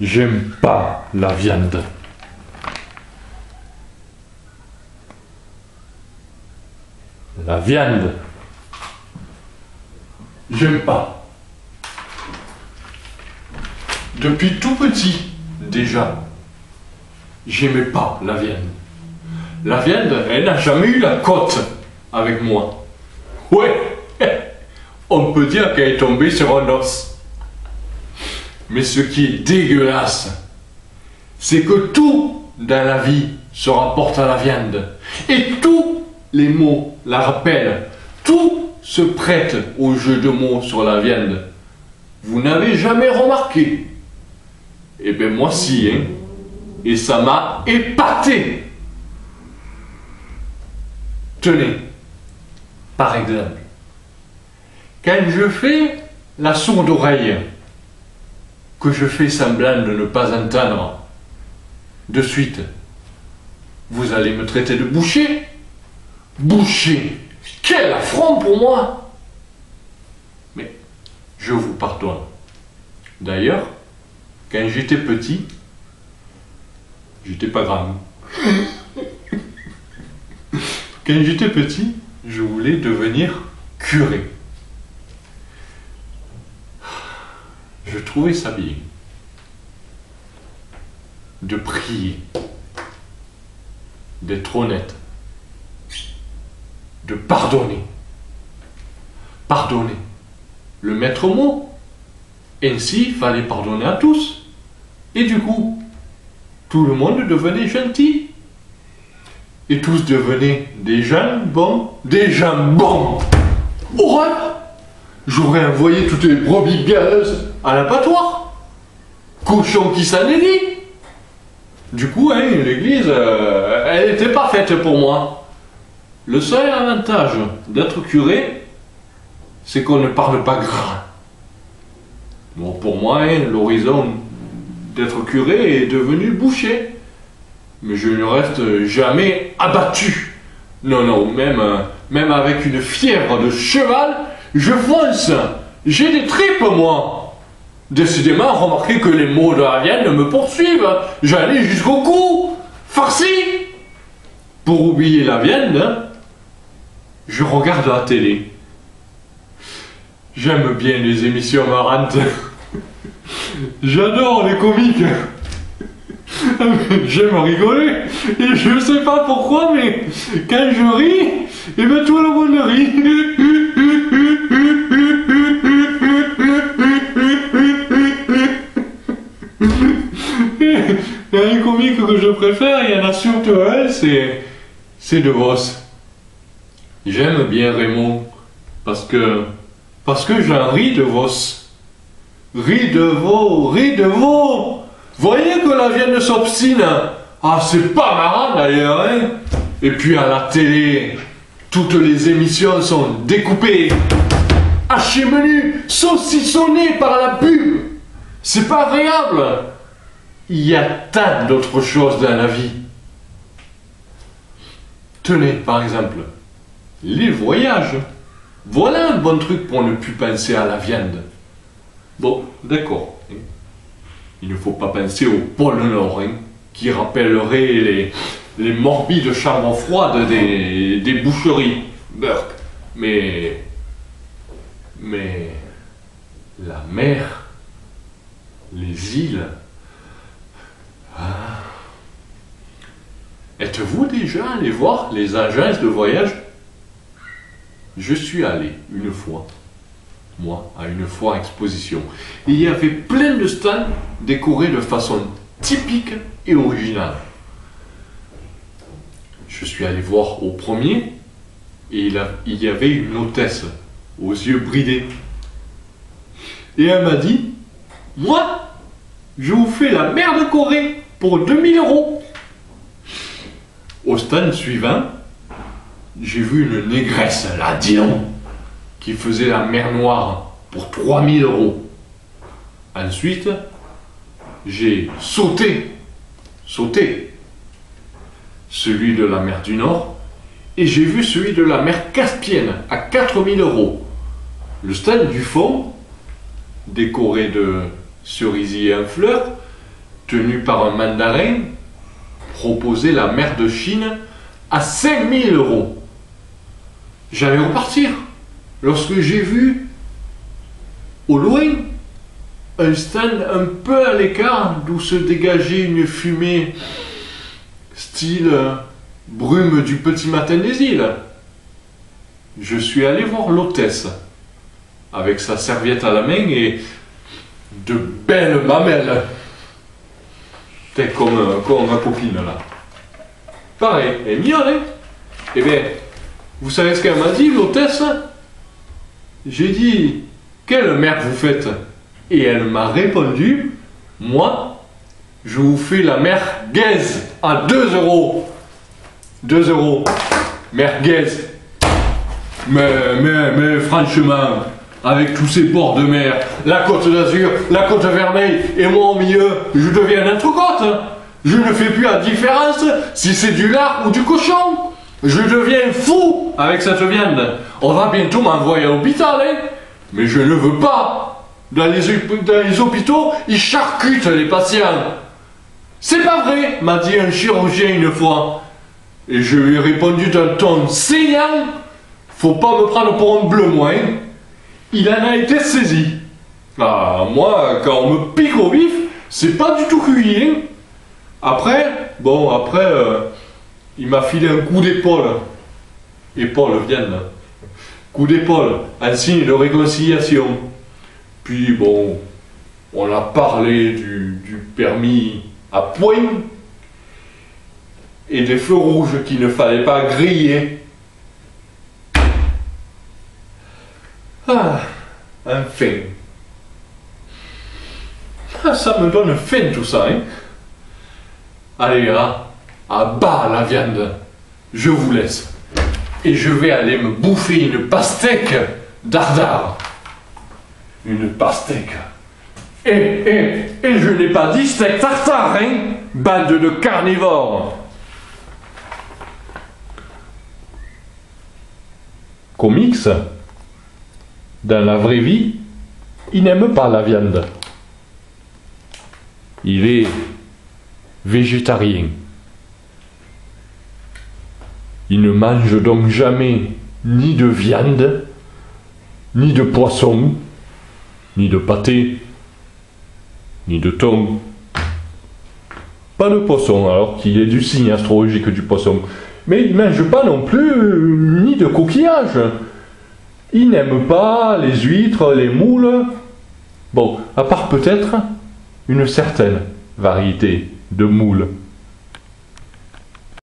J'aime pas la viande. La viande. J'aime pas. Depuis tout petit, déjà, j'aimais pas la viande. La viande, elle n'a jamais eu la cote avec moi. Ouais, on peut dire qu'elle est tombée sur un os. Mais ce qui est dégueulasse, c'est que tout dans la vie se rapporte à la viande. Et tous les mots la rappellent. Tout se prête au jeu de mots sur la viande. Vous n'avez jamais remarqué? Eh bien moi si, hein. Et ça m'a épaté. Tenez, par exemple, quand je fais la sourde oreille, que je fais semblant de ne pas entendre, de suite, vous allez me traiter de boucher? Boucher! Quel affront pour moi! Mais je vous pardonne. D'ailleurs, quand j'étais petit, j'étais pas grand. Quand j'étais petit, je voulais devenir curé. Je trouvais ça bien. De prier. D'être honnête. De pardonner. Pardonner. Le maître mot. Ainsi, il fallait pardonner à tous. Et du coup, tout le monde devenait gentil. Et tous devenaient des gens bons. Des gens bons. Horreur! J'aurais envoyé toutes les brebis galeuses à l'abattoir. Cochon qui s'en est dit. Du coup, hein, l'église, elle n'était pas faite pour moi. Le seul avantage d'être curé, c'est qu'on ne parle pas gras. Bon, pour moi, hein, l'horizon d'être curé est devenu boucher. Mais je ne reste jamais abattu. Non, non, même avec une fièvre de cheval, je fonce. J'ai des tripes, moi. Décidément, remarquez que les mots de la viande me poursuivent. J'allais jusqu'au cou. Farci. Pour oublier la viande, hein, je regarde la télé. J'aime bien les émissions marrantes. J'adore les comiques. J'aime rigoler. Et je sais pas pourquoi, mais quand je ris, et ben tout le monde rit. Il y a un comique que je préfère, il y en a surtout un, c'est De Vos. J'aime bien Raymond, parce que j'en ris de Vos. Ris de veau. Voyez que la viande s'obstine. Ah, c'est pas marrant d'ailleurs, hein. Et puis à la télé, toutes les émissions sont découpées, hachées menu, saucissonnées par la pub. C'est pas agréable. Il y a tant d'autres choses dans la vie. Tenez, par exemple, les voyages. Voilà un bon truc pour ne plus penser à la viande. Bon, d'accord. Il ne faut pas penser au pôle Nord, hein, qui rappellerait les morbides chambres froides des boucheries. Burk. Mais la mer, les îles. Ah. Êtes-vous déjà allé voir les agences de voyage? Je suis allé une fois, moi, à une foire exposition. Et il y avait plein de stands décorés de façon typique et originale. Je suis allé voir au premier, et il y avait une hôtesse aux yeux bridés. Et elle m'a dit, moi, je vous fais la mer de Corée pour 2000 €. Au stand suivant, j'ai vu une négresse, là, dis donc, qui faisait la mer Noire pour 3000 €. Ensuite, j'ai sauté celui de la mer du Nord, et j'ai vu celui de la mer Caspienne à 4000 €. Le stand du fond, décoré de cerisiers en fleurs, tenu par un mandarin, proposait la mer de Chine à 5000 €. J'allais repartir lorsque j'ai vu, au loin, un stand un peu à l'écart d'où se dégageait une fumée style brume du petit matin des îles. Je suis allé voir l'hôtesse avec sa serviette à la main et de belles mamelles. T'es comme ma copine là. Pareil, elle est mignonne, hein? Eh bien, vous savez ce qu'elle m'a dit, l'hôtesse? J'ai dit, quelle mère vous faites? Et elle m'a répondu, moi, je vous fais la merguez à 2 €. 2 €. Merguez. Mais franchement, avec tous ces bords de mer, la Côte d'Azur, la Côte Vermeille, et moi au milieu, je deviens un entrecôte. Je ne fais plus la différence si c'est du lard ou du cochon. Je deviens fou avec cette viande. On va bientôt m'envoyer à l'hôpital, hein. Mais je ne veux pas. Dans les hôpitaux, ils charcutent les patients. C'est pas vrai, m'a dit un chirurgien une fois. Et je lui ai répondu d'un ton saignant. Faut pas me prendre pour un bleu, moi, hein. Il en a été saisi. Ah, moi, quand on me pique au vif, c'est pas du tout cuit, hein. Après, il m'a filé un coup d'épaule. Épaule, viande. Coup d'épaule, un signe de réconciliation. Puis bon, on a parlé du permis à point et des feux rouges qu'il ne fallait pas griller. Ah, enfin. Ah, ça me donne faim tout ça, hein. Allez là, à bas la viande. Je vous laisse. Et je vais aller me bouffer une pastèque dardard. Une pastèque. Et je n'ai pas dit steak tartare, hein, bande de carnivores. Comics, dans la vraie vie, il n'aime pas la viande. Il est végétarien. Il ne mange donc jamais ni de viande, ni de poisson, ni de pâté, ni de thon. Pas de poisson, alors qu'il est du signe astrologique du poisson. Mais il ne mange pas non plus ni de coquillages. Il n'aime pas les huîtres, les moules. Bon, à part peut-être une certaine variété de moules.